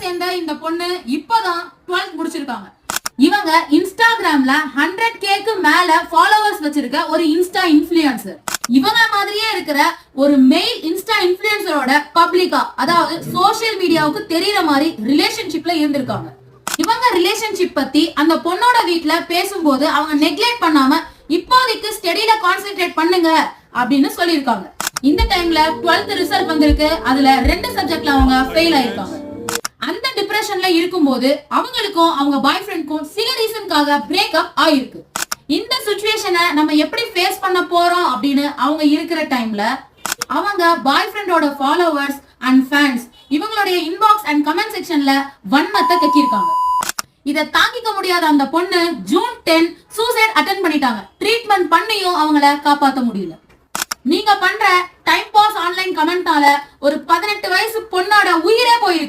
சேர்ந்த இந்த பொண்ணு இப்பதான் 12th முடிச்சிருக்காங்க. இவங்க இன்ஸ்டாகிராம்ல 100Kக்கு மேல ஃபாலோவர்ஸ் வச்சிருக்க ஒரு இன்ஸ்டா இன்ஃப்ளூயன்சர். இவங்க மாதிரியே இருக்கிற ஒரு மெயில் இன்ஸ்டா இன்ஃப்ளூயன்சரோட பப்ளிக்கா, அதாவது சோசியல் மீடியாவுக்கு தெரியற மாதிரி ரிலேஷன்ஷிப்ல இருந்திருக்காங்க. இவங்க ரிலேஷன்ஷிப் பத்தி அந்த பொண்ணோட வீட்ல பேசும்போது அவங்க நெக்லெக்ட் பண்ணாம இப்போதைக்கு ஸ்டடியில கான்சென்ட்ரேட் பண்ணுங்க அப்படின்னு சொல்லியிருக்காங்க. இந்த டைம்ல 12th ரிசல்ட் வந்திருக்கு. அதுல 2 சப்ஜெக்ட்ல அவங்க ஃபெயில் ஆயிருக்காங்க. அந்த டிப்ரெஷன்ல இருக்கும்போது அவங்களுக்கும் அவங்க பாய் ஃப்ரெண்ட்க்கும் சில ரீசன்காக பிரேக்கப் ஆயிருக்கு. இந்த சிச்சுவேஷனை நம்ம எப்படி ஃபேஸ் பண்ண போறோம் அப்படின்னு அவங்க இருக்கிற டைம்ல அவங்க பாய் ஃப்ரெண்டோட ஃபாலோவர்ஸ் அண்ட் ஃபேன்ஸ் இவங்களுடைய இன்பாக்ஸ் அண்ட் கமெண்ட் செக்ஷன்ல வன்மத்தை கக்கியிருக்காங்க. இதை தாங்கிக்க முடியாத அந்த பொண்ணு ஜூன் 10 சூசைட் அட்டெண்ட் பண்ணிட்டாங்க. ட்ரீட்மெண்ட் பண்ணியும் அவங்கள காப்பாற்ற முடியல. நீங்க பண்ற டைம் பாஸ் ஆன்லைன் கமெண்ட்னால ஒரு 18 வயசு பொண்ணோட உயிரே போயிருக்கு.